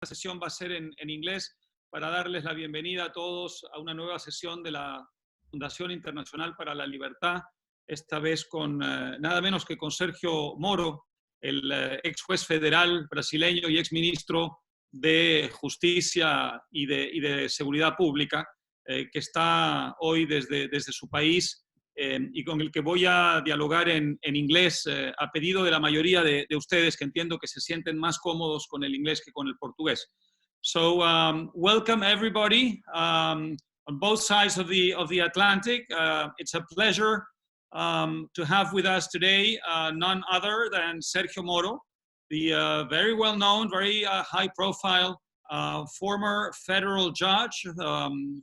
sesión va a ser en inglés para darles la bienvenida a todos a una nueva sesión de la Fundación Internacional para la Libertad, esta vez con nada menos que con Sergio Moro, el ex-Juez federal brasileño y ex-ministro de Justicia y de Seguridad Pública, que está hoy desde su país y con el que voy a dialogar en inglés a pedido de la mayoría de ustedes, que entiendo que se sienten más cómodos con el inglés que con el portugués. So welcome everybody on both sides of the Atlantic. It's a pleasure to have with us today none other than Sergio Moro, the very well-known, very high-profile former federal judge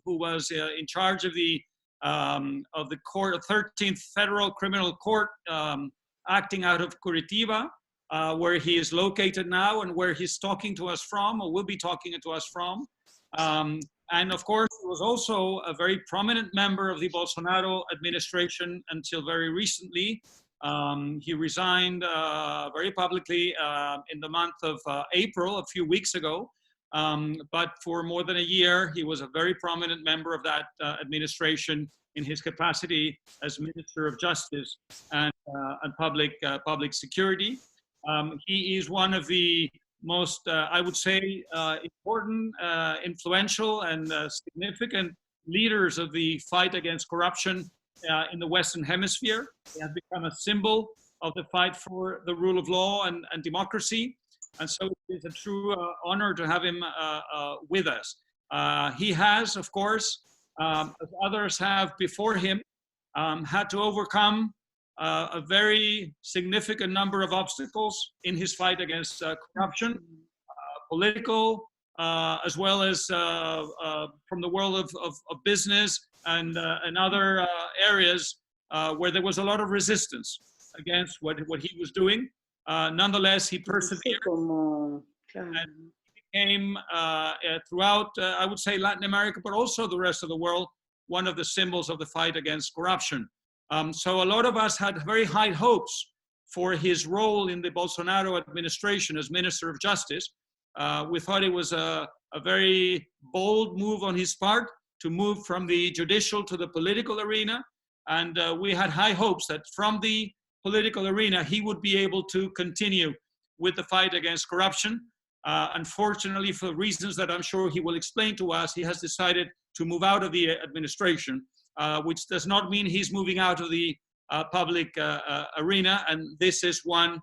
who was in charge of the court, 13th Federal Criminal Court, acting out of Curitiba, where he is located now and where he's talking to us from, or will be talking to us from. And of course, he was also a very prominent member of the Bolsonaro administration until very recently. He resigned very publicly in the month of April, a few weeks ago. But for more than a year, he was a very prominent member of that administration in his capacity as Minister of Justice and Public Security. He is one of the most, I would say, important, influential, and significant leaders of the fight against corruption in the Western Hemisphere. He has become a symbol of the fight for the rule of law and democracy. And so it is a true honor to have him with us. He has, of course, as others have before him, had to overcome a very significant number of obstacles in his fight against corruption, political, as well as from the world of business and other areas where there was a lot of resistance against what he was doing. Nonetheless, he persevered and became, throughout, I would say, Latin America, but also the rest of the world, one of the symbols of the fight against corruption. So a lot of us had very high hopes for his role in the Bolsonaro administration as Minister of Justice. We thought it was a very bold move on his part to move from the judicial to the political arena. And we had high hopes that from the political arena, he would be able to continue with the fight against corruption. Unfortunately, for reasons that I'm sure he will explain to us, he has decided to move out of the administration, which does not mean he's moving out of the public arena. And this is one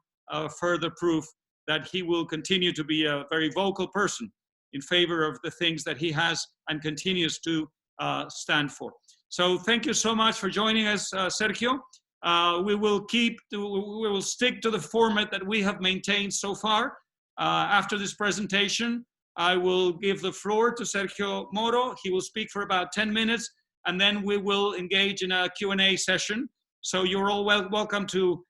further proof that he will continue to be a very vocal person in favor of the things that he has and continues to stand for. So thank you so much for joining us, Sergio. We will stick to the format that we have maintained so far. After this presentation, I will give the floor to Sergio Moro. He will speak for about 10 minutes, and then we will engage in a Q&A session. So you're all welcome to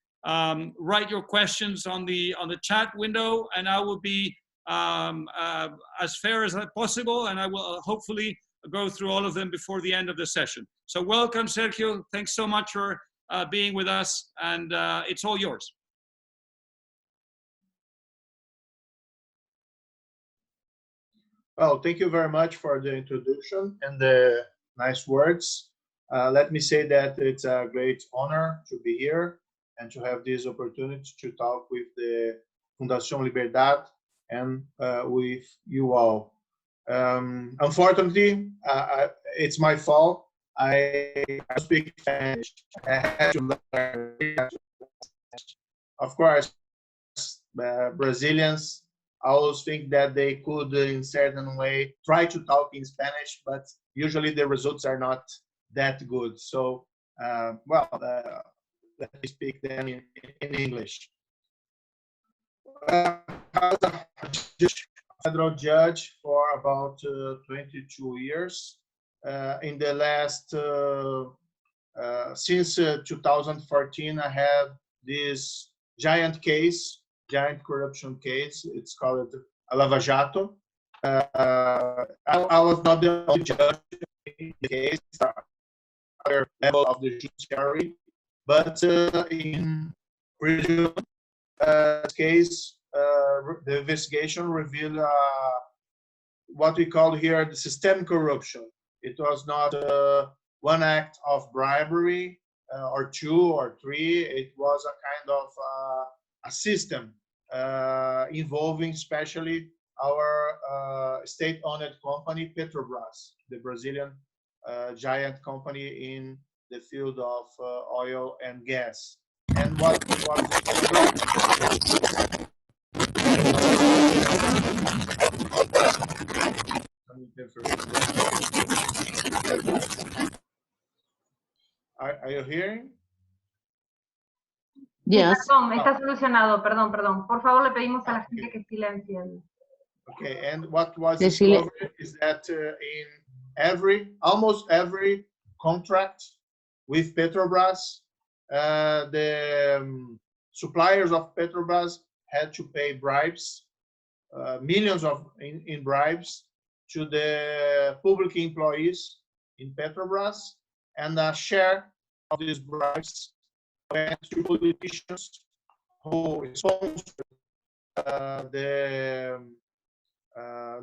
write your questions on the chat window, and I will be as fair as possible, and I will hopefully go through all of them before the end of the session. So welcome, Sergio. Thanks so much for being with us, and it's all yours. Well, thank you very much for the introduction and the nice words. Let me say that it's a great honor to be here and to have this opportunity to talk with the Fundación Liberdad and with you all. Unfortunately, it's my fault. I speak Spanish. I had to learn. Of course, Brazilians always think that they could, in certain way, try to talk in Spanish, but usually the results are not that good. So, let me speak then in English. I was a federal judge for about 22 years. In the last, since 2014, I have this giant corruption case. It's called Lava Jato. I was not the only judge in the case, other level of the judiciary, but in previous case, the investigation revealed what we call here the systemic corruption. It was not one act of bribery or two or three. It was a kind of a system involving especially our state-owned company, Petrobras, the Brazilian giant company in the field of oil and gas. And what was Are you hearing? Yes. Perdón, está solucionado, perdón. Por favor, le pedimos a la gente que silencie. Okay, and what was discovered is that in almost every contract with Petrobras, the suppliers of Petrobras had to pay bribes, millions in bribes to the public employees in Petrobras, and a share of these bribes went to politicians who sponsored the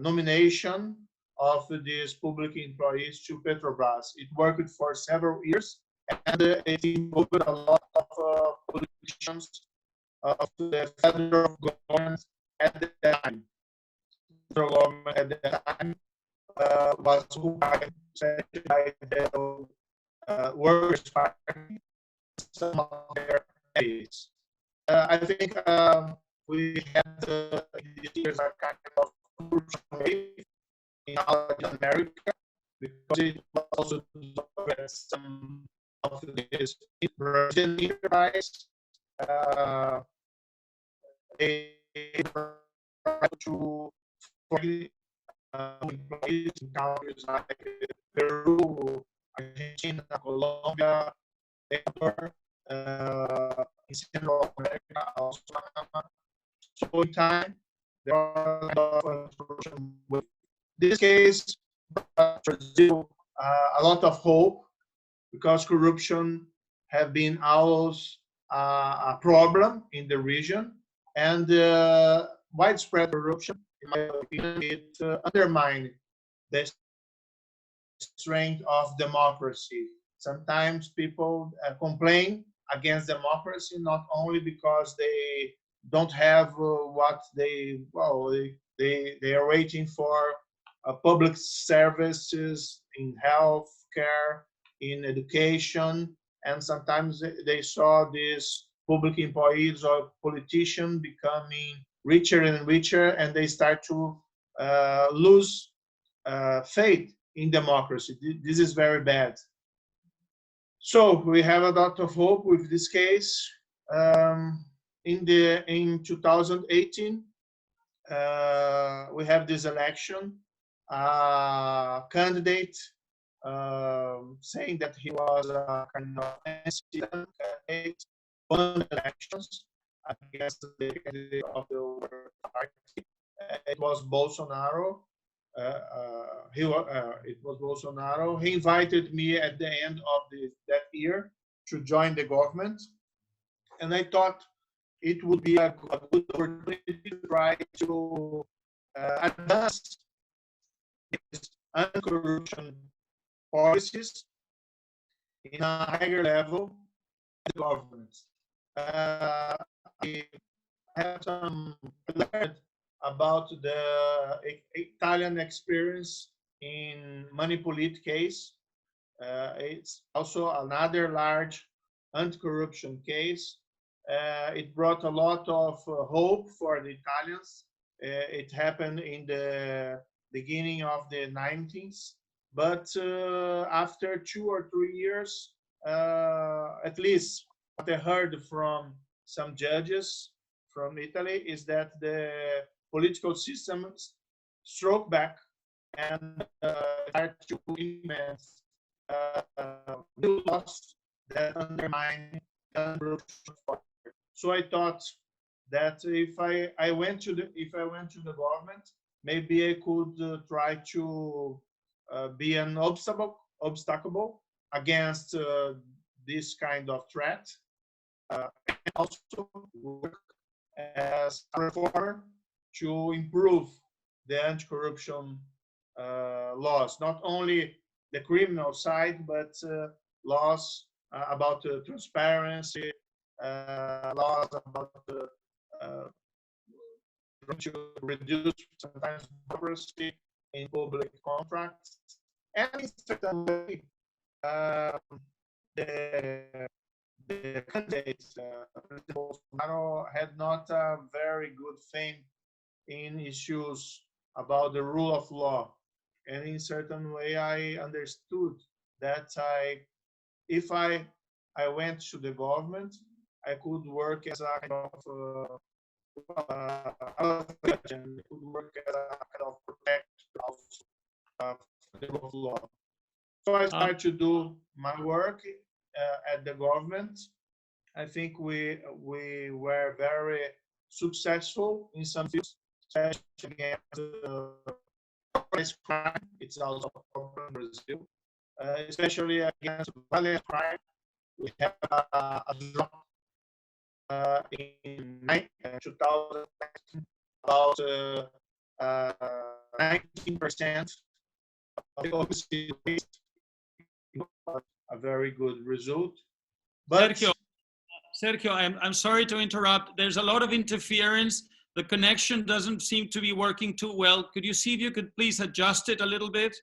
nomination of these public employees to Petrobras. It worked for several years, and it involved a lot of politicians of the federal government at the time. The federal government at the time was ruled by the Workers' Party, some of their aides. I think we had these years a kind of wave in Latin America, because it was also some of these Brazilian enterprise they try to employees in countries like Peru, Argentina, Colombia, Ecuador, in Central America, also. So in time, there are a lot of corruption. With this case, Brazil, a lot of hope, because corruption have been always a problem in the region, and widespread corruption, in my opinion, it undermines the strength of democracy. Sometimes people complain against democracy, not only because they don't have what they are waiting for, public services in health care, in education, and sometimes they saw these public employees or politicians becoming richer and richer, and they start to lose faith in democracy. This is very bad. So we have a lot of hope with this case. In 2018, we have this election. Candidate saying that he was a kind of candidate, won elections against the candidate of the Workers' Party. It was Bolsonaro. It was Bolsonaro. He invited me at the end of that year to join the government, and I thought it would be a good opportunity to try to advance anti-corruption policies in a higher level of the government. I have learned about the Italian experience in Manipulite case. It's also another large anti-corruption case. It brought a lot of hope for the Italians. It happened in the beginning of the 90s, but after 2 or 3 years, at least what I heard from some judges from Italy is that the political system struck back and started to implement new laws that undermine corruption. So I thought that if I went to the government, maybe I could try to be an obstacle against this kind of threat, and also work as a reformer to improve the anti-corruption laws, not only the criminal side, but laws about transparency, laws about to reduce sometimes bureaucracy in public contracts, and in certain way, the candidates, President Bolsonaro, had not a very good fame in issues about the rule of law. And in certain way, I understood that if I went to the government, I could work as a kind of and could work as a kind of protector of the rule of law. So I started to do my work at the government. I think we were very successful in some fields, especially against crime. It's also a problem in Brazil, especially against violent crime. We have a drop in 2019, about 19% of the homicide rate. A very good result. But Sergio, I'm sorry to interrupt. There's a lot of interference. The connection doesn't seem to be working too well. Could you see if you could please adjust it a little bit?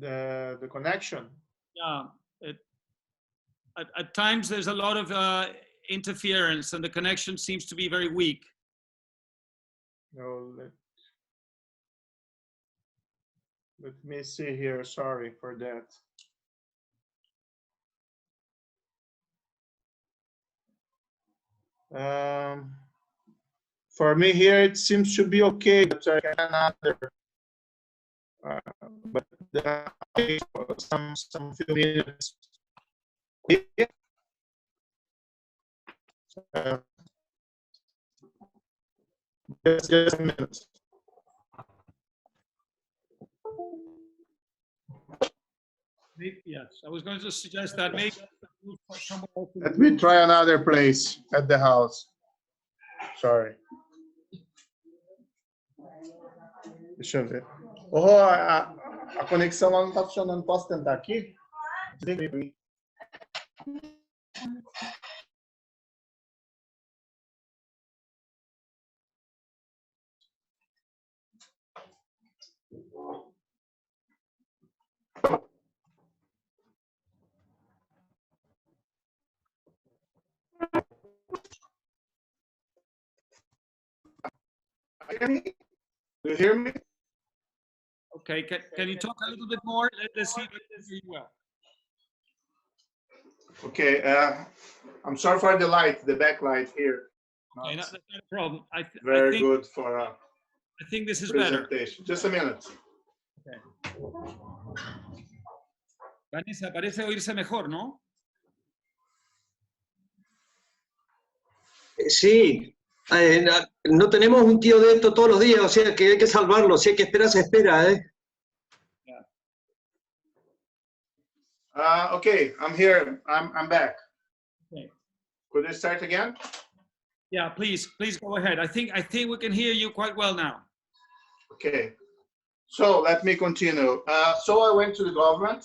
The connection? Yeah. At times there's a lot of interference and the connection seems to be very weak. No, let me see here. Sorry for that. For me here, it seems to be okay, but I cannot. But some few minutes. Just a minute. Yes, I was going to suggest that maybe. Let me try another place at the house. Sorry. Deixa eu ver. Oh, a conexão lá não está funcionando. Posso tentar aqui? Desliga para mim. Do you hear me? Okay, can you talk a little bit more? Let's see if I can hear you well. Okay, I'm sorry for the light, the backlight here. Okay, that's not a problem. Very I think, good for I think this is presentation. better. Just a minute. Okay. Vanessa, parece oírse mejor, ¿no? Sí, no tenemos un tío de esto todos los días, o sea que hay que salvarlo. Si hay que esperar, se espera, ¿eh? Okay, I'm here. I'm back. Okay. Could I start again? Yeah, please go ahead. I think we can hear you quite well now. Okay, so let me continue. So I went to the government.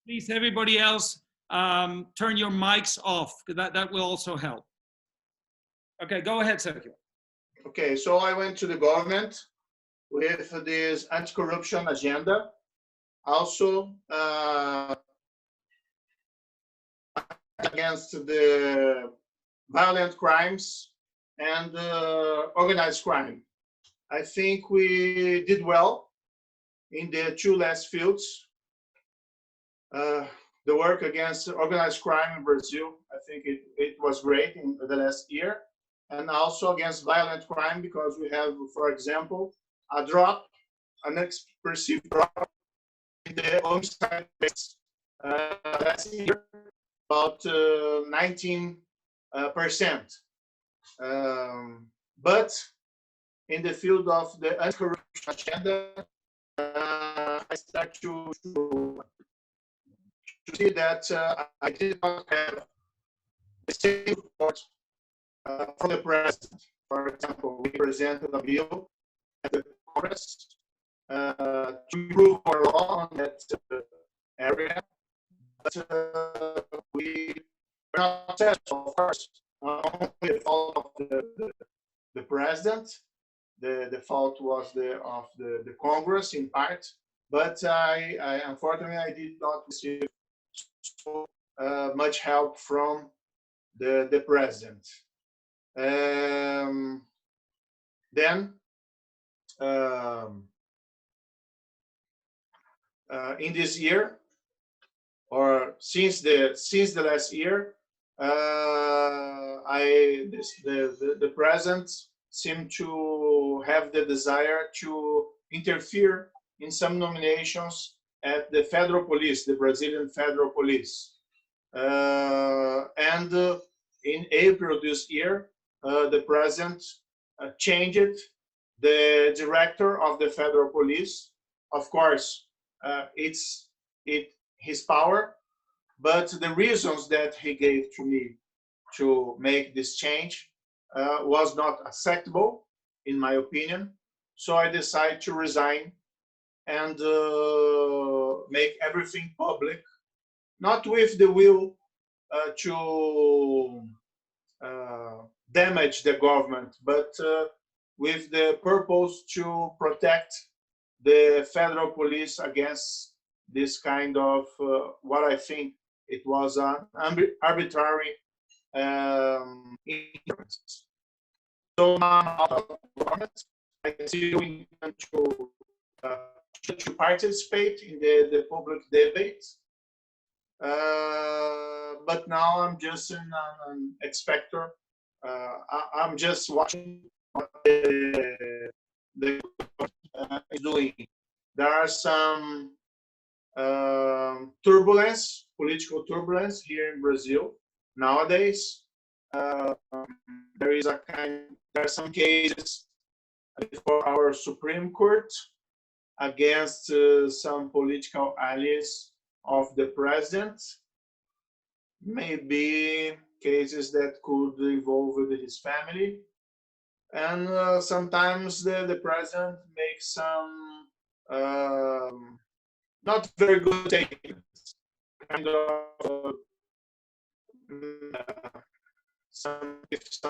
Please, everybody else, turn your mics off. That will also help. Okay, go ahead, Sergio. Okay, so I went to the government with this anti-corruption agenda. Also, against the violent crimes and organized crime. I think we did well in the two last fields. The work against organized crime in Brazil, I think it was great in the last year. And also against violent crime, because we have, for example, an expressive drop in the homicide rates last year, about 19%. But in the field of the anti-corruption agenda, I start to see that I did not have the same support from the president. For example, we presented a bill at the Congress to improve our law on that area. But we were not successful, of course. Only the fault of the president. The fault was of the Congress in part. But I unfortunately I did not receive so much help from the president. Then in this year, or since the last year, the president seemed to have the desire to interfere in some nominations at the federal police, the Brazilian federal police. And in April this year, the president changed the director of the federal police. Of course, it's his power, but the reasons that he gave to me to make this change was not acceptable, in my opinion. So I decided to resign and make everything public, not with the will to damage the government, but with the purpose to protect the federal police against this kind of what I think it was an arbitrary influence. So now I still intend to participate in the public debate, but now I'm just an spectator. I'm just watching what the is doing. There are some turbulence, political turbulence here in Brazil nowadays. There are some cases before our Supreme Court against some political allies of the president. Maybe cases that could involve his family. And sometimes the president makes some not very good statements, kind of some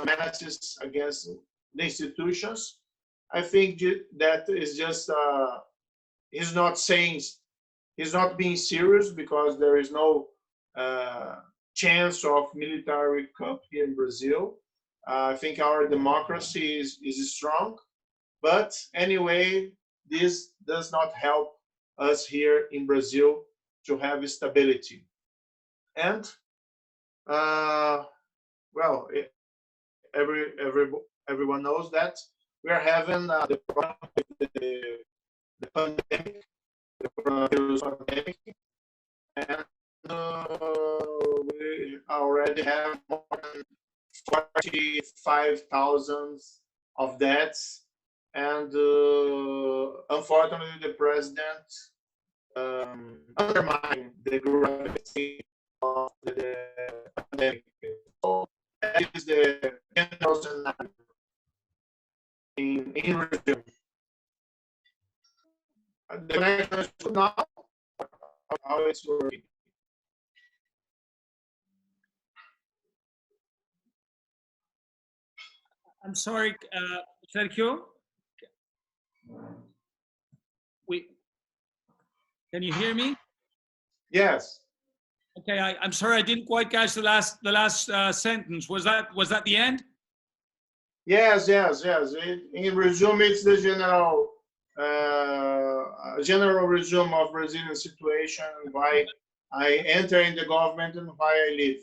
menaces against the institutions. I think that is just he's not being serious, because there is no chance of military coup here in Brazil. I think our democracy is strong, but anyway, this does not help us here in Brazil to have stability. And well, everyone knows that we are having the problem with the pandemic, the coronavirus pandemic, and we already have more than 45,000 of deaths, and unfortunately the president undermined the gravity of the pandemic. So that is the general scenario in Brazil. The connection is good now. How it's working? I'm sorry, Sergio. Can you hear me? Yes. Okay, I'm sorry, I didn't quite catch the last sentence. Was that the end? Yes. In resume, it's the general resume of Brazilian situation, why I enter in the government and why I leave.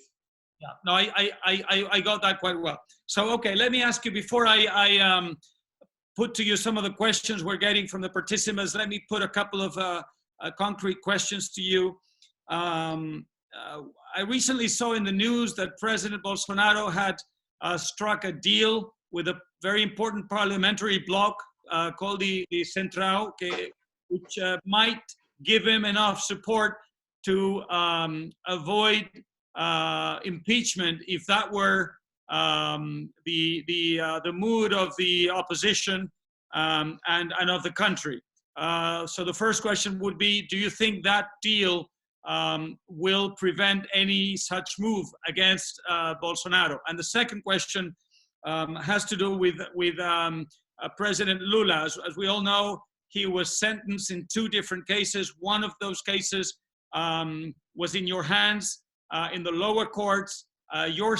Yeah, no, I got that quite well. So, okay, let me ask you, before I put to you some of the questions we're getting from the participants, let me put a couple of concrete questions to you. I recently saw in the news that President Bolsonaro had struck a deal with a very important parliamentary bloc called the Central, which might give him enough support to avoid impeachment if that were the mood of the opposition and of the country. So the first question would be, do you think that deal will prevent any such move against Bolsonaro? And the second question has to do with President Lula. As we all know, he was sentenced in 2 different cases. One of those cases was in your hands in the lower courts. Your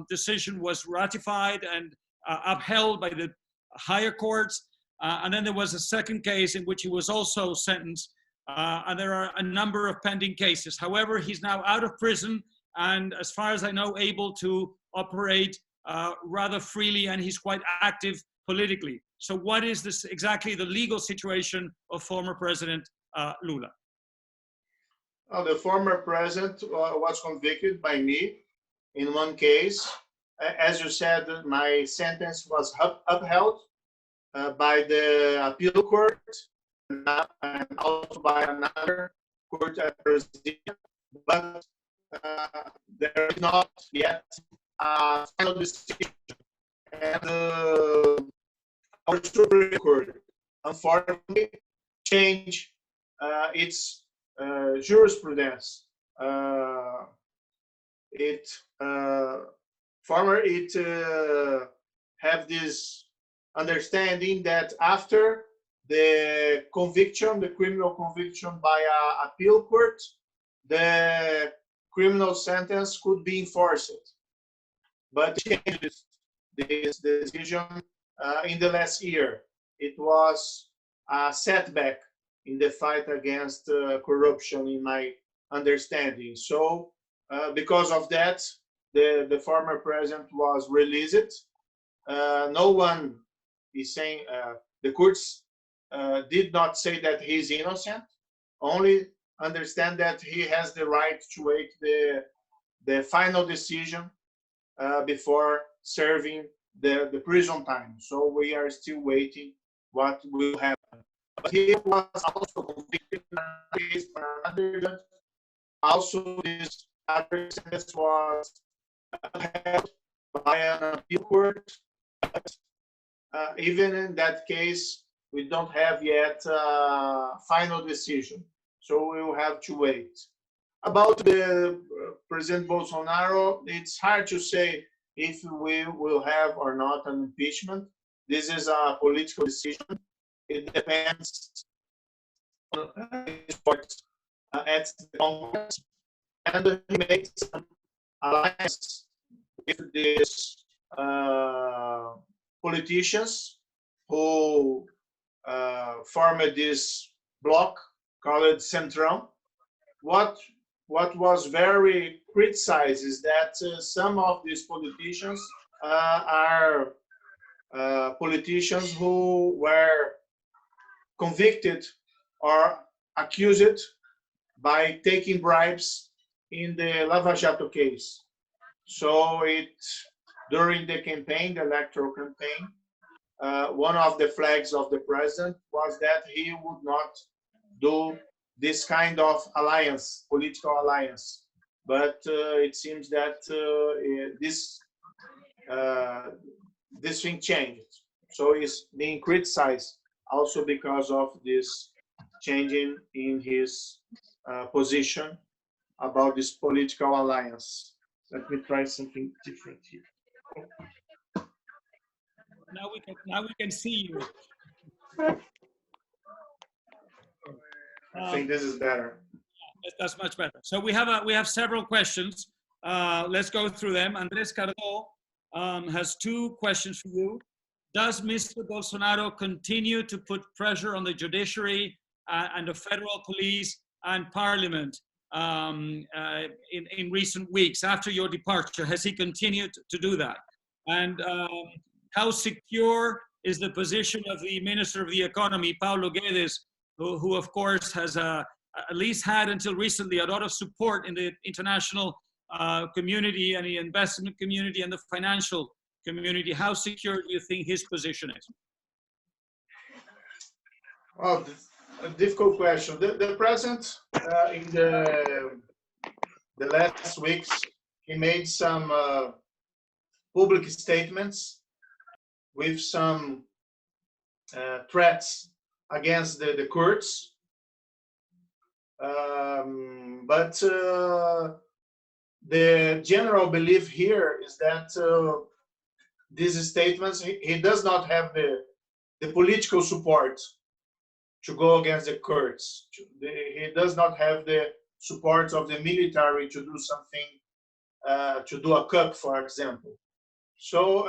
decision was ratified and upheld by the higher courts. And then there was a second case in which he was also sentenced. And there are a number of pending cases. However, he's now out of prison and, as far as I know, able to operate rather freely, and he's quite active politically. So what is this exactly the legal situation of former President Lula? Well, the former president was convicted by me in one case. As you said, my sentence was upheld by the appeal court and also by another court at Brazil, but there is not yet a final decision. And our Supreme Court, unfortunately, changed its jurisprudence. It have this understanding that after the conviction, the criminal conviction by an appeal court, the criminal sentence could be enforced. But changes this decision in the last year. It was a setback in the fight against corruption, in my understanding. So because of that, the former president was released. No one is saying, the courts did not say that he's innocent, only understand that he has the right to wait the final decision before serving the prison time. So we are still waiting what will happen. But he was also convicted in a case for another judge. Also, this other sentence was upheld by an appeal court. But even in that case, we don't have yet a final decision. So we will have to wait. About the President Bolsonaro, it's hard to say if we will have or not an impeachment. This is a political decision. It depends on his part at the Congress. And he made some alliance with these politicians who formed this bloc called Centrão. What was very criticized is that some of these politicians are politicians who were convicted or accused by taking bribes in the Lava Jato case. So during the campaign, the electoral campaign, one of the flags of the president was that he would not do this kind of alliance, political alliance. But it seems that this thing changed. So he's being criticized also because of this changing in his position about this political alliance. Let me try something different here. Now we can see you. I think this is better. That's much better. So we have several questions. Let's go through them. Andres Cardo has 2 questions for you. Does Mr. Bolsonaro continue to put pressure on the judiciary and the federal police and parliament in recent weeks after your departure? Has he continued to do that? And how secure is the position of the Minister of the Economy, Paulo Guedes, who of course has at least had until recently a lot of support in the international community and the investment community and the financial community? How secure do you think his position is? Well, a difficult question. The president, in the last weeks, he made some public statements with some threats against the courts. But the general belief here is that these statements, he does not have the political support to go against the courts. He does not have the support of the military to do something, to do a coup, for example. So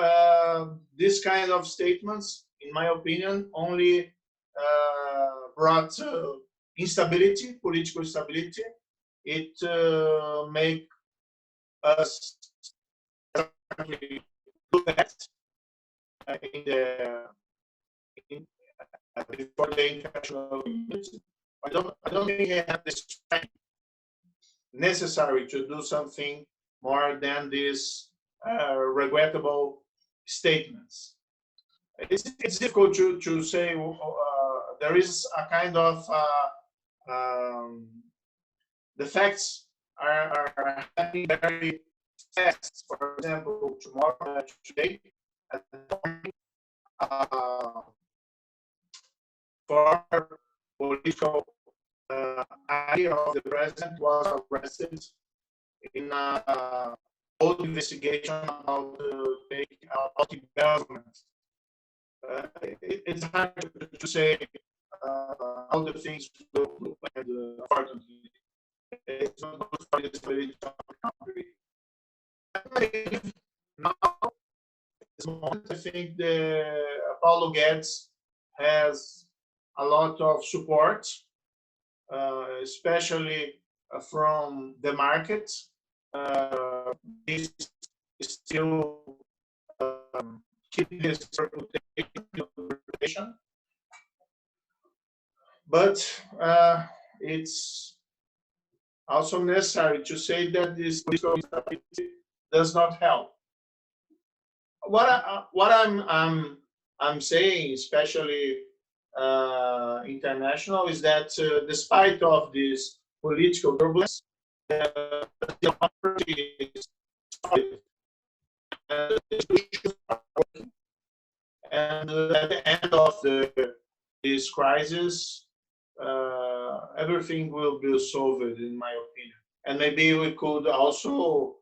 this kind of statements, in my opinion, only brought instability, political instability. It make us do that before the international community. I don't think I have the strength necessary to do something more than these regrettable statements. It's difficult to say. There is a kind of the facts are happening very fast. For example, tomorrow, today, at the morning, former political ally of the president was arrested in a old investigation about the government. It's hard to say how the things go, and unfortunately, it's not good for the stability of the country. Now, at this moment, I think Paulo Guedes has a lot of support, especially from the market. He's still keeping his reputation, but it's also necessary to say that this political instability does not help. What I'm saying, especially international, is that despite of this political turbulence, the democracy is solid. The institutions are working. And at the end of this crisis, everything will be solved, in my opinion. And maybe we could also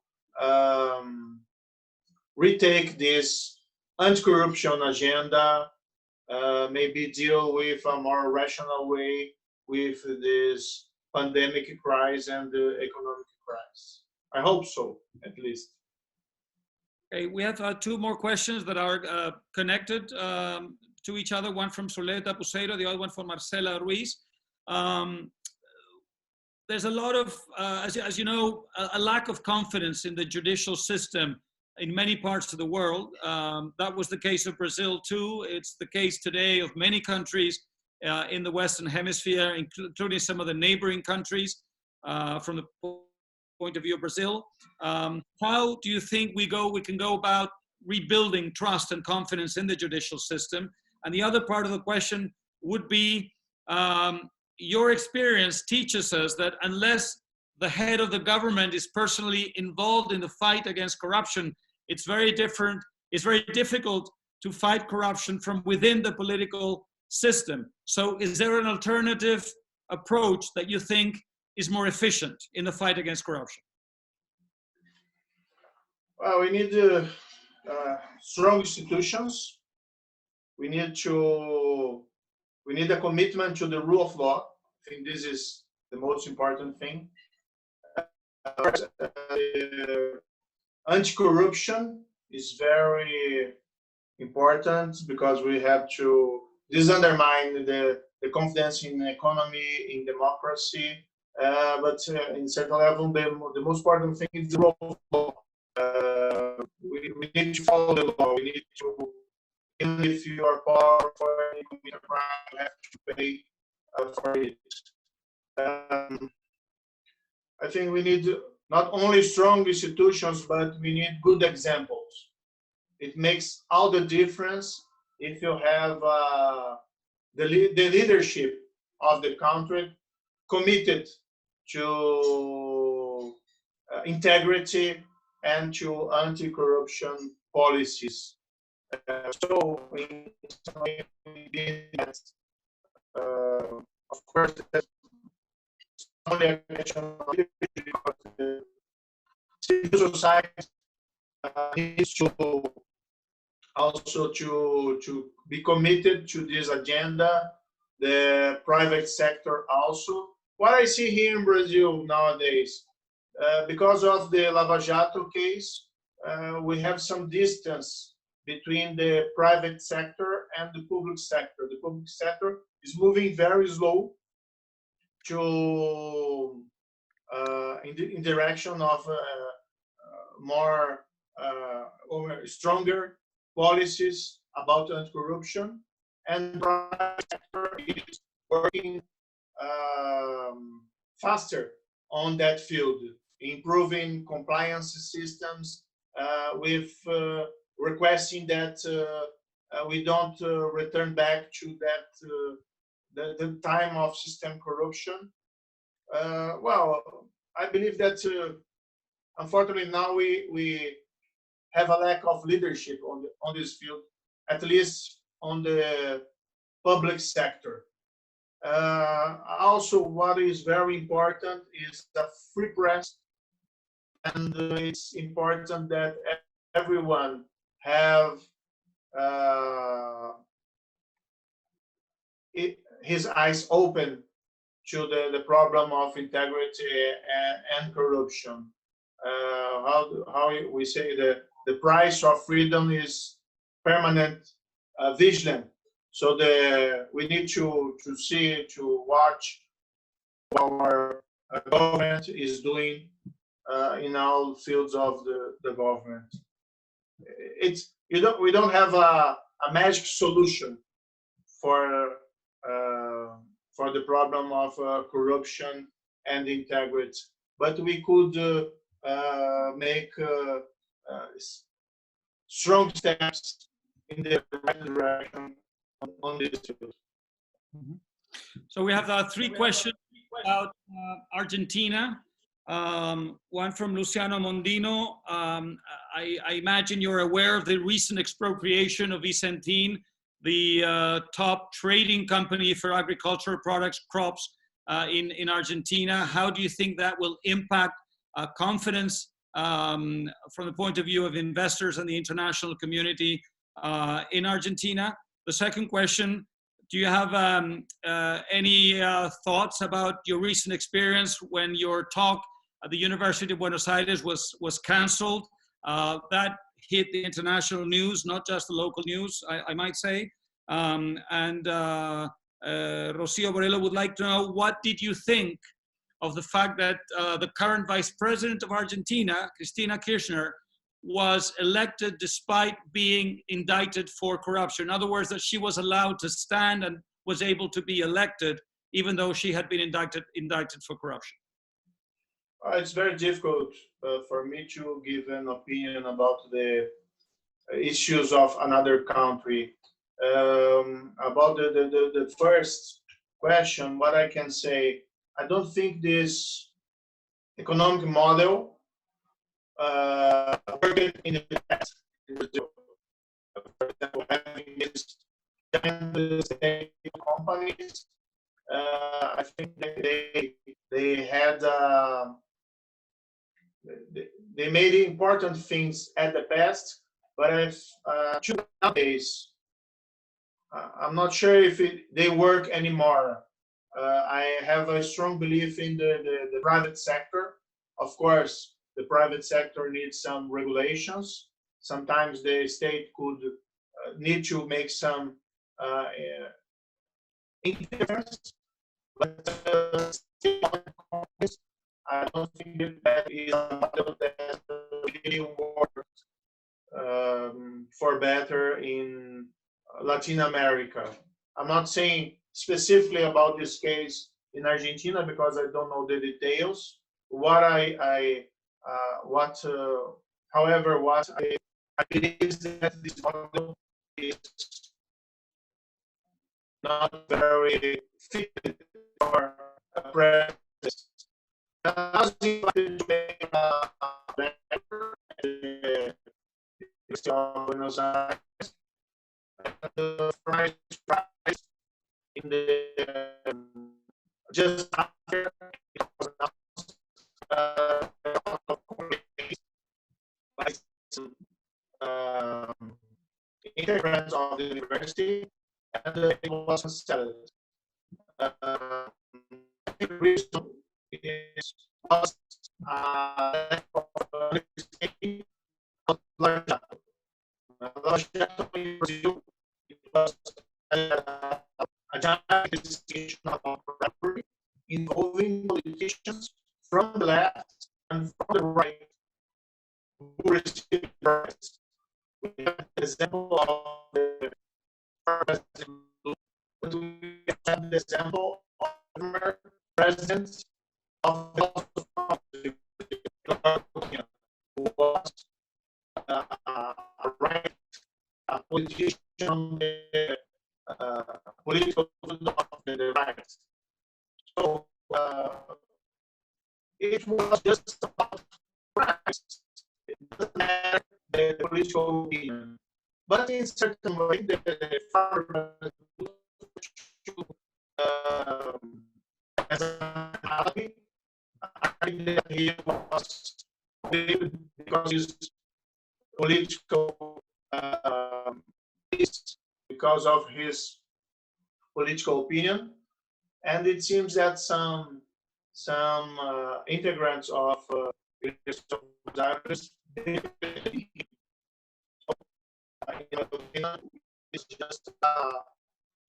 retake this anti-corruption agenda, maybe deal with a more rational way with this pandemic crisis and the economic crisis. I hope so, at least. Okay, we have two more questions that are connected to each other, one from Soleta Puseiro, the other one from Marcela Ruiz. There's a lot of, as you know, a lack of confidence in the judicial system in many parts of the world. That was the case of Brazil too. It's the case today of many countries in the Western Hemisphere, including some of the neighboring countries from the point of view of Brazil. How do you think we can go about rebuilding trust and confidence in the judicial system? And the other part of the question would be, your experience teaches us that unless the head of the government is personally involved in the fight against corruption, it's very difficult to fight corruption from within the political system. So is there an alternative approach that you think is more efficient in the fight against corruption? Well, we need strong institutions. We need a commitment to the rule of law. I think this is the most important thing. Anti-corruption is very important because we have to disundermine the confidence in the economy, in democracy. But in certain level, the most important thing is the rule of law. We need to follow the law. We need to, even if you are poor for any commit a crime, you have to pay for it. I think we need not only strong institutions, but we need good examples. It makes all the difference if you have the leadership of the country committed to integrity and to anti-corruption policies. So we need that of course, that's only a question of leadership, because the civil society needs to also to be committed to this agenda. The private sector also. What I see here in Brazil nowadays, because of the Lava Jato case, we have some distance between the private sector and the public sector. The public sector is moving very slow to in direction of more or stronger policies about anti-corruption, and the private sector is working faster on that field, improving compliance systems, with requesting that we don't return back to that the time of system corruption. Well, I believe that unfortunately now we have a lack of leadership on this field, at least on the public sector. Also, what is very important is the free press, and it's important that everyone have his eyes open to the problem of integrity and corruption. How we say the price of freedom is permanent vigilance. So we need to see, to watch what our government is doing in all fields of the government. We don't have a magic solution for the problem of corruption and integrity, but we could make strong steps in the right direction on this field. So we have 3 questions about Argentina. One from Luciano Mondino. I imagine you're aware of the recent expropriation of Vicentin, the top trading company for agricultural products, crops, in Argentina. How do you think that will impact confidence from the point of view of investors and the international community in Argentina? The second question, do you have any thoughts about your recent experience when your talk at the University of Buenos Aires was canceled? That hit the international news, not just the local news, I might say. Rocio Borello would like to know, what did you think of the fact that the current Vice President of Argentina, Cristina Kirchner, was elected despite being indicted for corruption? In other words, that she was allowed to stand and was able to be elected, even though she had been indicted for corruption. It's very difficult for me to give an opinion about the issues of another country. About the first question, what I can say, I don't think this economic model worked in the past in Brazil. For example, having these giant companies, I think that they had they made important things at the past, but if nowadays, I'm not sure if they work anymore. I have a strong belief in the private sector. Of course, the private sector needs some regulations. Sometimes the state could need to make some interference, but I don't think that is a model that really works for better in Latin America. I'm not saying specifically about this case in Argentina because I don't know the details. However, what I believe is that this model is not very fit for a practice. I was invited to make a lecture at the University of Buenos Aires. The first prize in the just after it was announced by some integrants of the university, and it was settled. The reason was lack of understanding of Lava Jato. Lava Jato in Brazil, it was a giant investigation of bribery involving politicians from the left and from the right who received bribes. We have the example of the president, but we have the example of former presidents of the who was a right politician from the political of the right. So it was just about price. It doesn't matter the political opinion. But in certain way, the farmer as a hobby, I think that he was because his political because of his political opinion, and it seems that some integrants of it's just a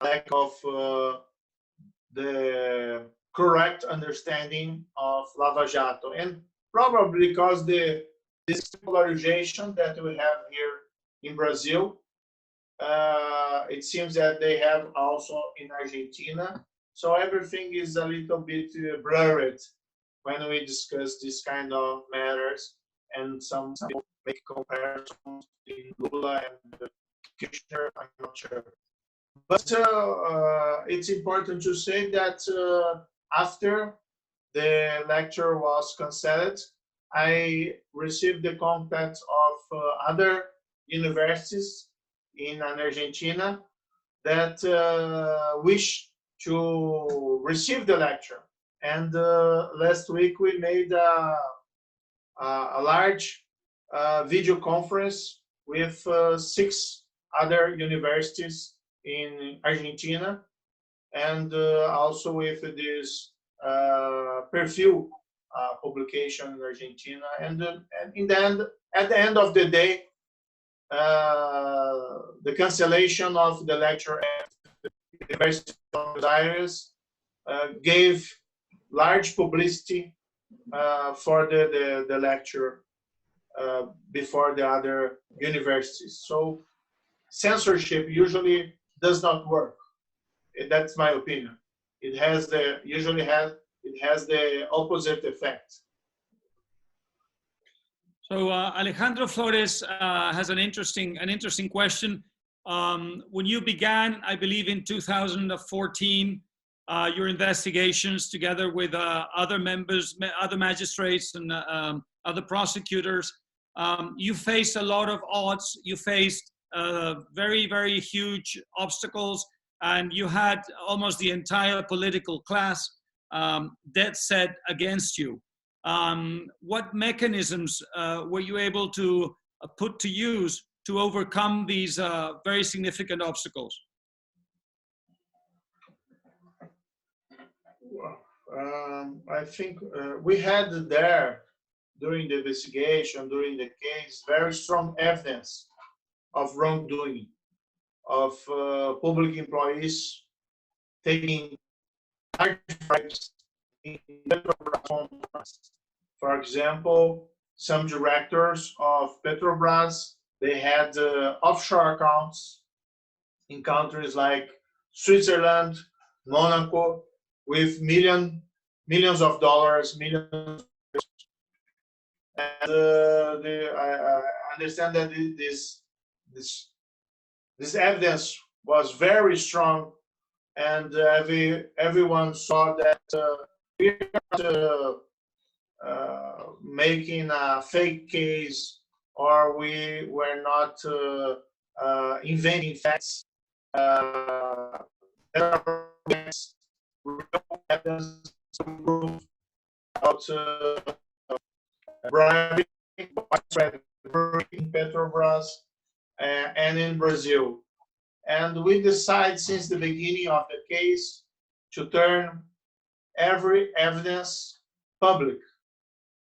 lack of the correct understanding of Lava Jato, and probably because this polarization that we have here in Brazil, it seems that they have also in Argentina. So everything is a little bit blurred when we discuss this kind of matters, and some people make comparisons in Lula and Kirchner, I'm not sure. But it's important to say that after the lecture was canceled, I received the contact of other universities in Argentina that wish to receive the lecture. And last week we made a large video conference with 6 other universities in Argentina, and also with this Perfil publication in Argentina. And in the end, at the end of the day, the cancellation of the lecture at the University of Buenos Aires gave large publicity for the lecture before the other universities. So censorship usually does not work. That's my opinion. It has the opposite effect. So Alejandro Flores has an interesting question. When you began, I believe in 2014, your investigations together with other members, other magistrates and other prosecutors, you faced a lot of odds. You faced very, very huge obstacles, and you had almost the entire political class dead set against you. What mechanisms were you able to put to use to overcome these very significant obstacles? I think we had there, during the investigation, during the case, very strong evidence of wrongdoing, of public employees taking large bribes in Petrobras. For example, some directors of Petrobras, they had offshore accounts in countries like Switzerland, Monaco, with millions of dollars, millions. And I understand that this evidence was very strong, and everyone saw that we are not making a fake case, or we were not inventing facts. there are real evidence to prove about bribery, widespread bribery in Petrobras and in Brazil. And we decide since the beginning of the case to turn every evidence public.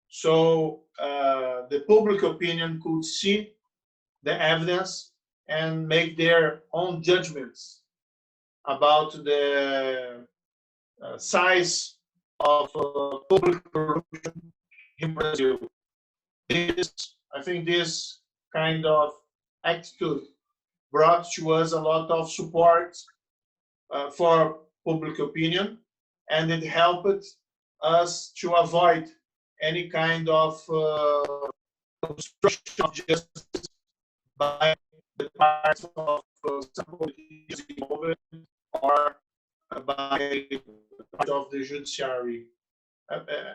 So the public opinion could see the evidence and make their own judgments about the size of public corruption in Brazil. I think this kind of attitude brought to us a lot of support for public opinion, and it helped us to avoid any kind of obstruction of justice by the part of some politicians involved or by the part of the judiciary.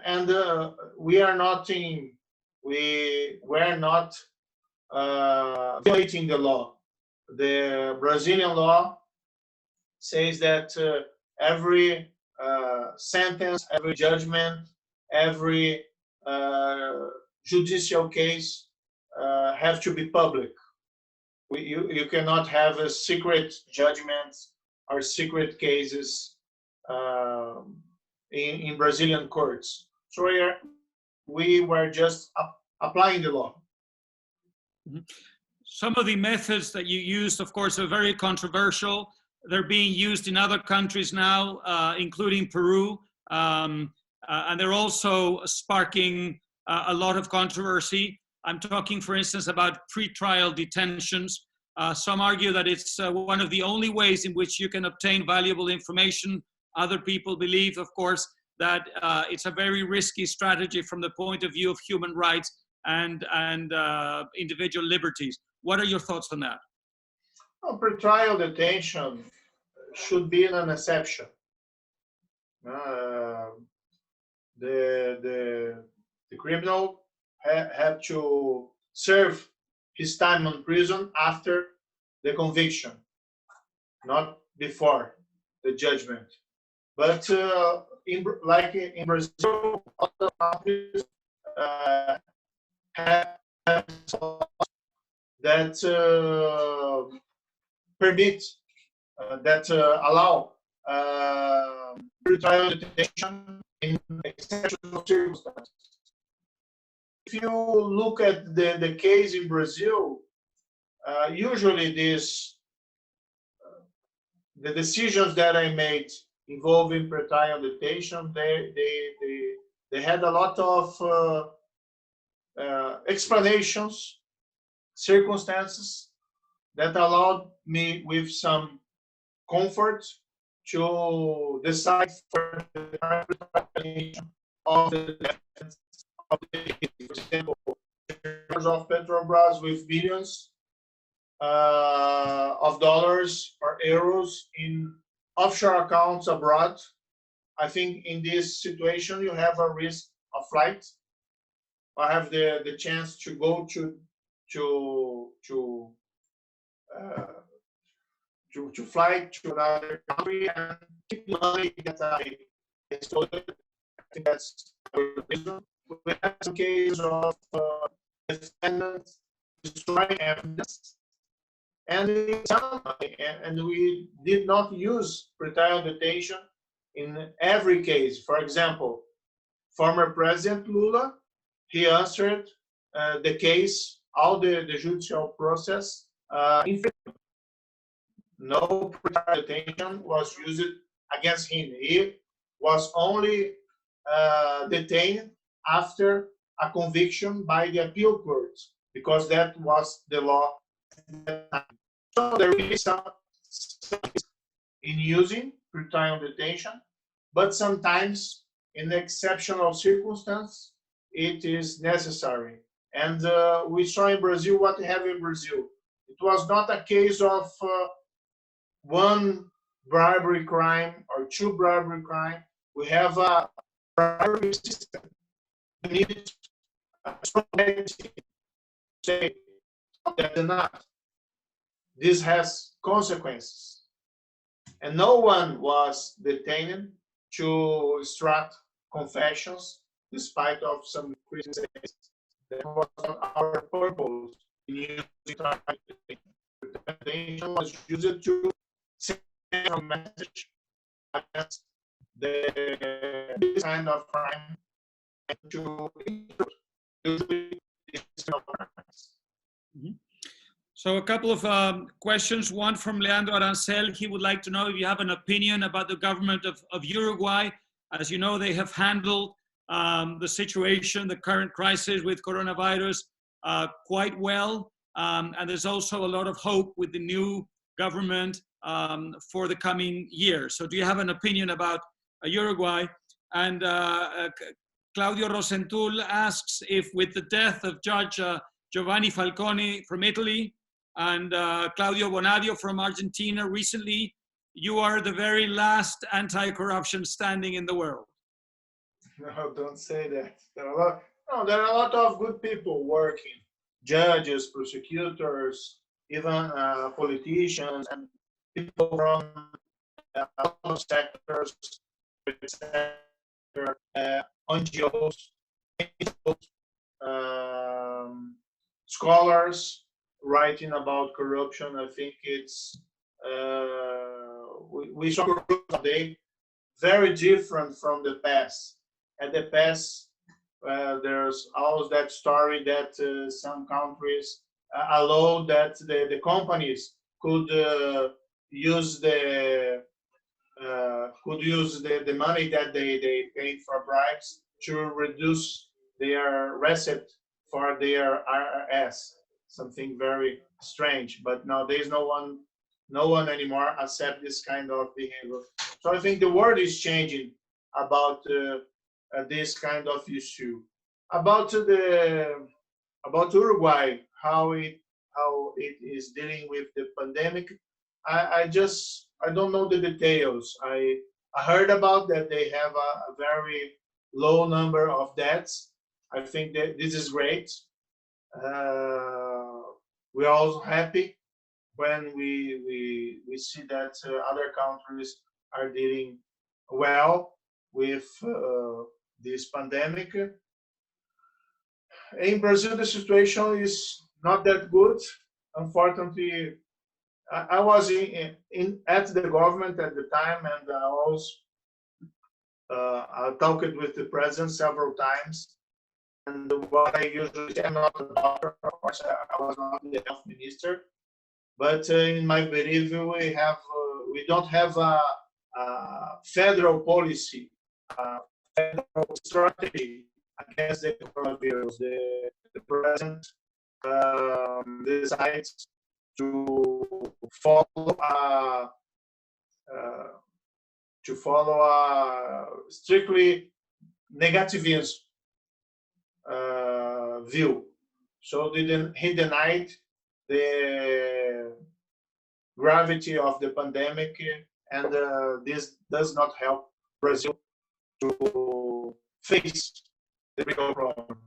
And we are not violating the law. The Brazilian law says that every sentence, every judgment, every judicial case have to be public. You cannot have a secret judgments or secret cases in Brazilian courts. So we were just applying the law. Some of the methods that you used, of course, are very controversial. They're being used in other countries now, including Peru. And they're also sparking a lot of controversy. I'm talking, for instance, about pre-trial detentions. Some argue that it's one of the only ways in which you can obtain valuable information. Other people believe, of course, that it's a very risky strategy from the point of view of human rights and individual liberties. What are your thoughts on that? Well, pre-trial detention should be an exception. The criminal have to serve his time in prison after the conviction, not before the judgment. But like in Brazil, other countries have that permit, that allow pre-trial detention in exceptional circumstances. If you look at the case in Brazil, usually the decisions that I made involving pre-trial detention, they had a lot of explanations, circumstances that allowed me with some comfort to decide for the preparation of the defense of the case. For example, of Petrobras with billions of dollars or euros in offshore accounts abroad. I think in this situation you have a risk of flight. I have the chance to go to fly to another country and keep money that I stole. I think that's the reason. We have some cases of defendants destroying evidence, and we did not use pre-trial detention in every case. For example, former President Lula, he answered the case, all the judicial process in freedom. No pre-trial detention was used against him. He was only detained after a conviction by the appeal court, because that was the law at that time. So there is some in using pre-trial detention, but sometimes in exceptional circumstances it is necessary. And we saw in Brazil what we have in Brazil. It was not a case of one bribery crime or two bribery crime. We have a bribery system. We need a strong entity to say that's enough. This has consequences. and no one was detained to extract confessions, despite of some criticism. That was our purpose in using time. The detention was used to send a message against this kind of crime and to usually this kind of crimes. So a couple of questions. One from Leandro Arancel. He would like to know if you have an opinion about the government of Uruguay. As you know, they have handled the situation, the current crisis with coronavirus quite well. And there's also a lot of hope with the new government for the coming year. So do you have an opinion about Uruguay? And Claudio Rosentul asks if with the death of Judge Giovanni Falcone from Italy and Claudio Bonadio from Argentina recently, you are the very last anti-corruption standing in the world. No, don't say that. There are a lot of good people working. Judges, prosecutors, even politicians and people from other sectors, NGOs, scholars writing about corruption. I think it's we saw corruption today very different from the past. At the past, there's always that story that some countries allow that the companies could use the money that they paid for bribes to reduce their receipt for their IRS. Something very strange. But nowadays, no one anymore accept this kind of behavior. So I think the world is changing about this kind of issue. About Uruguay, how it is dealing with the pandemic, I don't know the details. I heard about that they have a very low number of deaths. I think that this is great. We're also happy when we see that other countries are dealing well with this pandemic. In Brazil, the situation is not that good. Unfortunately, I was at the government at the time, and I talked with the president several times. And what I usually say, I'm not a doctor, of course, I was not the health minister, but in my belief, we don't have a federal policy, federal strategy against the coronavirus. The president decides to follow a strictly negativism view. So he denied the gravity of the pandemic, and this does not help Brazil to face the real problem.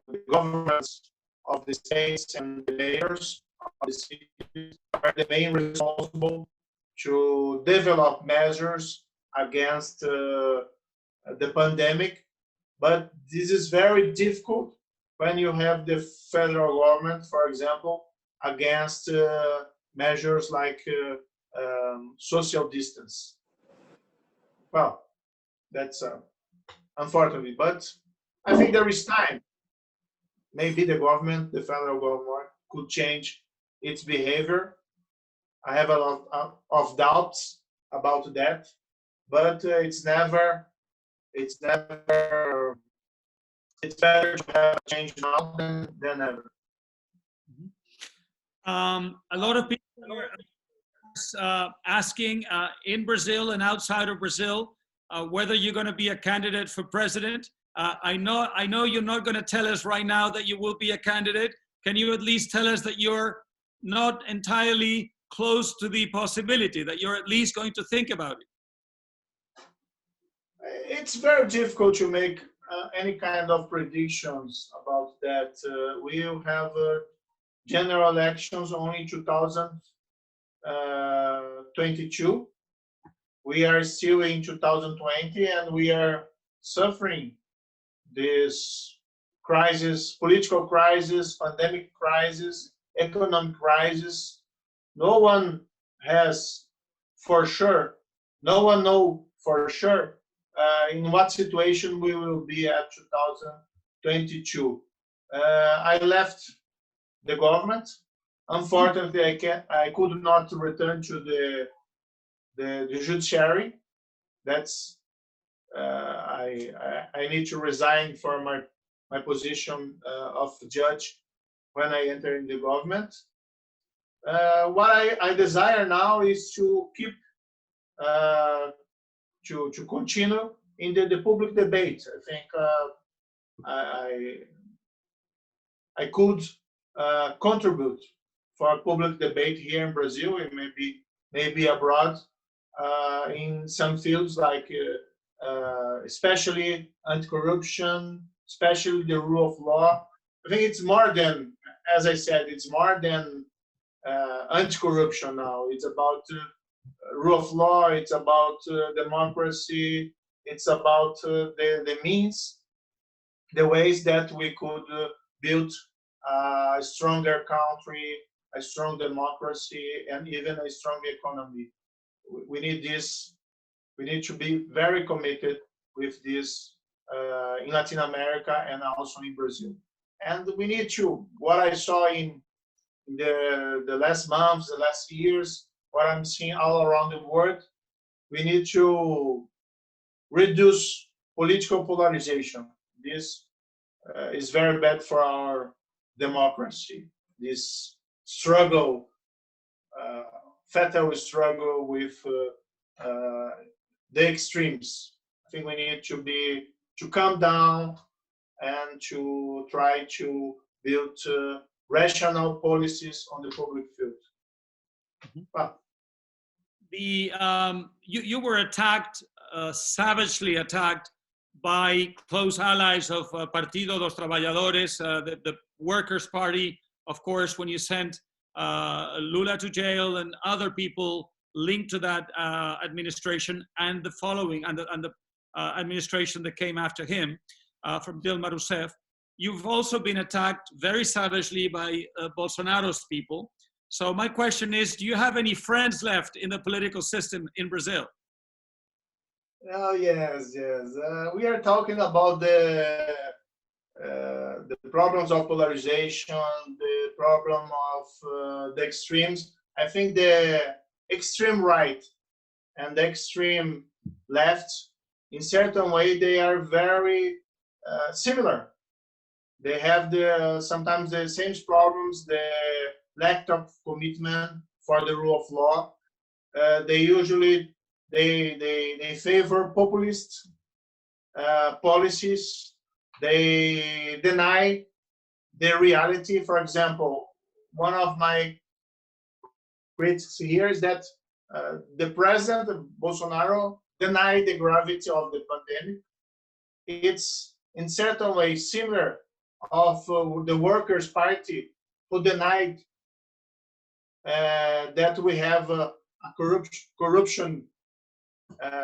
The governments of the states and the mayors of the cities are the main responsible to develop measures against the pandemic. But this is very difficult when you have the federal government, for example, against measures like social distance. Well, that's unfortunately, but I think there is time. Maybe the government, the federal government, could change its behavior. I have a lot of doubts about that, but it's better to have a change now than ever. A lot of people are asking in Brazil and outside of Brazil whether you're going to be a candidate for president. I know you're not going to tell us right now that you will be a candidate. Can you at least tell us that you're not entirely close to the possibility, that you're at least going to think about it? It's very difficult to make any kind of predictions about that. We will have general elections only in 2022. we are still in 2020 and we are suffering this crisis, political crisis, pandemic crisis, economic crisis. No one has for sure, no one knows for sure in what situation we will be at 2022. I left the government. Unfortunately, I could not return to the judiciary. That's I need to resign from my position of judge when I enter in the government. What I desire now is to keep to continue in the public debate. I think I could contribute for public debate here in Brazil and maybe abroad in some fields like especially anti-corruption, especially the rule of law. I think it's more than, as I said, it's more than anti-corruption now. It's about rule of law, it's about democracy, it's about the means, the ways that we could build a stronger country, a strong democracy, and even a strong economy. We need this. We need to be very committed with this in Latin America and also in Brazil. And we need to, what I saw in the last months, the last years, what I'm seeing all around the world, we need to reduce political polarization. This is very bad for our democracy. This struggle, fatal struggle with the extremes. I think we need to calm down and to try to build rational policies on the public field. Well, you were attacked, savagely attacked by close allies of Partido dos Trabajadores, the Workers' Party, of course, when you sent Lula to jail and other people linked to that administration and the following, and the administration that came after him from Dilma Rousseff. You've also been attacked very savagely by Bolsonaro's people. So my question is, do you have any friends left in the political system in Brazil? Oh, yes. We are talking about the problems of polarization, the problem of the extremes. I think the extreme right and the extreme left, in certain way, they are very similar. They have sometimes the same problems, the lack of commitment for the rule of law. They usually they favor populist policies. They deny the reality. For example, one of my critics here is that the president Bolsonaro denied the gravity of the pandemic. It's in certain ways similar of the Workers' Party, who denied that we have a corruption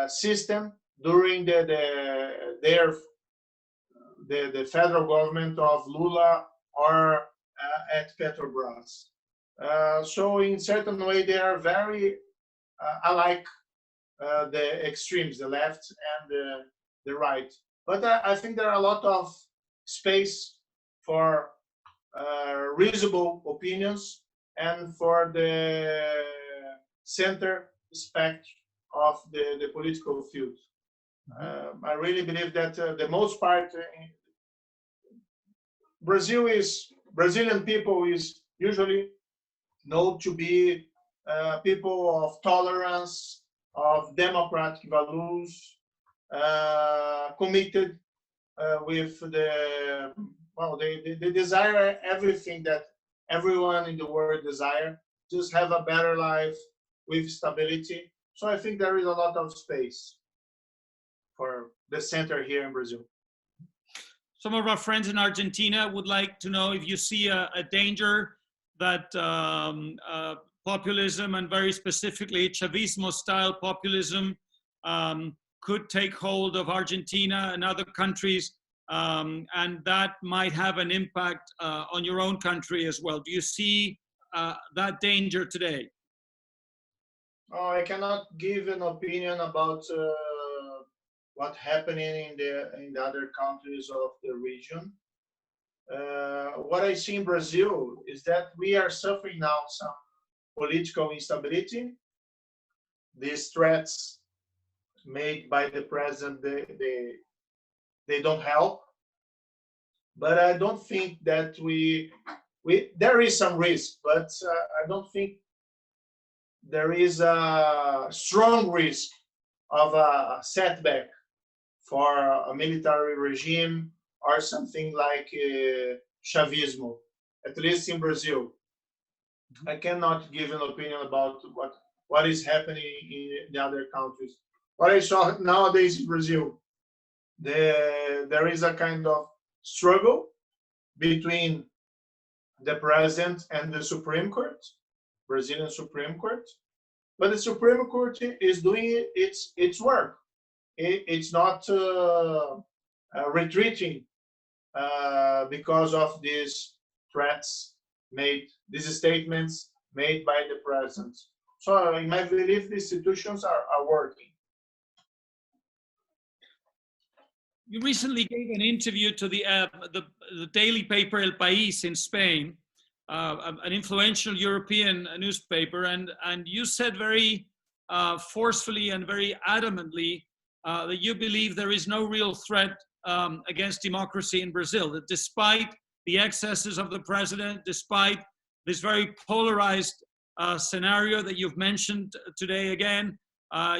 system during the federal government of Lula or at Petrobras. So in certain way, they are very alike, the extremes, the left and the right. But I think there are a lot of space for reasonable opinions and for the center spectrum of the political field. I really believe that the most part, Brazilian people is usually known to be people of tolerance, of democratic values, committed with they desire everything that everyone in the world desire, just have a better life with stability. So I think there is a lot of space for the center here in Brazil. Some of our friends in Argentina would like to know if you see a danger that populism, and very specifically Chavismo-style populism, could take hold of Argentina and other countries, and that might have an impact on your own country as well. Do you see that danger today? Oh, I cannot give an opinion about what's happening in the other countries of the region. What I see in Brazil is that we are suffering now some political instability. These threats made by the president, they don't help. But I don't think that there is some risk, but I don't think there is a strong risk of a setback for a military regime or something like Chavismo, at least in Brazil. I cannot give an opinion about what is happening in the other countries. What I saw nowadays in Brazil, there is a kind of struggle between the president and the Supreme Court, Brazilian Supreme Court, but the Supreme Court is doing its work. It's not retreating because of these threats made, these statements made by the president. So in my belief, the institutions are working. You recently gave an interview to the daily paper El País in Spain, an influential European newspaper, and you said very forcefully and very adamantly that you believe there is no real threat against democracy in Brazil, that despite the excesses of the president, despite this very polarized scenario that you've mentioned today again,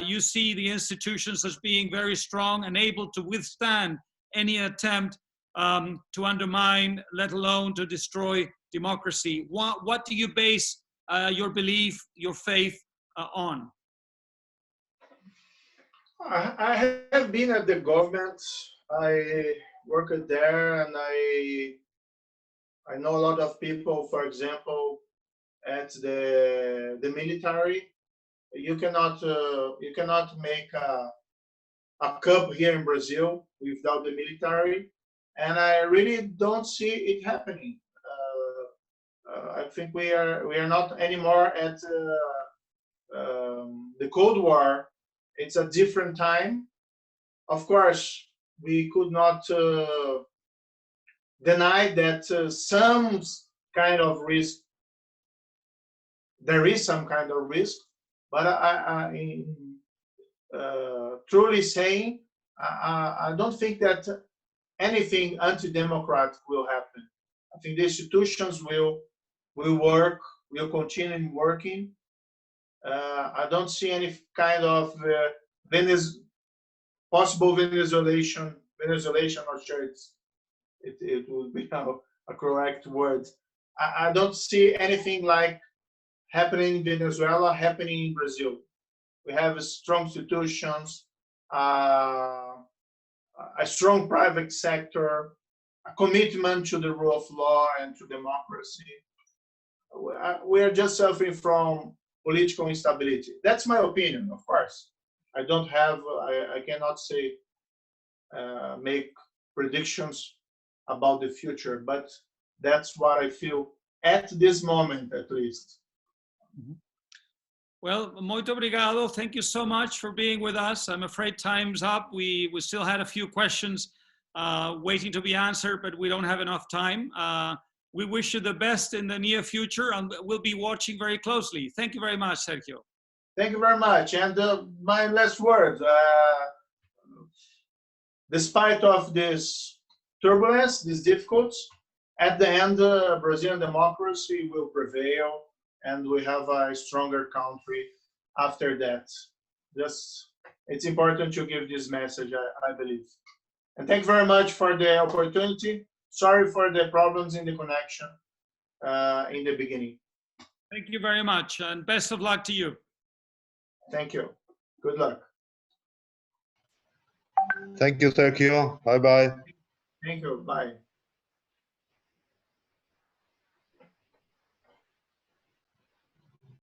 you see the institutions as being very strong and able to withstand any attempt to undermine, let alone to destroy democracy. What do you base your belief, your faith on? I have been at the government. I worked there, and I know a lot of people, for example, at the military. You cannot make a cup here in Brazil without the military, and I really don't see it happening. I think we are not anymore at the Cold War. It's a different time. Of course, we could not deny that some kind of risk. There is some kind of risk. But truly saying, I don't think that anything anti-democratic will happen. I think the institutions will work, will continue working. I don't see any kind of possible Venezuelation, or sure it would be a correct word. I don't see anything like happening in Venezuela, happening in Brazil. We have strong institutions, a strong private sector, a commitment to the rule of law and to democracy. We are just suffering from political instability. That's my opinion, of course. I cannot say, make predictions about the future, but that's what I feel at this moment, at least. Well, muito obrigado. Thank you so much for being with us. I'm afraid time's up. We still had a few questions waiting to be answered, but we don't have enough time. We wish you the best in the near future, and we'll be watching very closely. Thank you very much, Sergio. Thank you very much. And my last word, despite of this turbulence, these difficulties, at the end, Brazilian democracy will prevail, and we have a stronger country after that. It's important to give this message, I believe. And thank you very much for the opportunity. Sorry for the problems in the connection in the beginning. Thank you very much, and best of luck to you. Thank you. Good luck. Thank you, Sergio. Bye-bye. Thank you. Bye.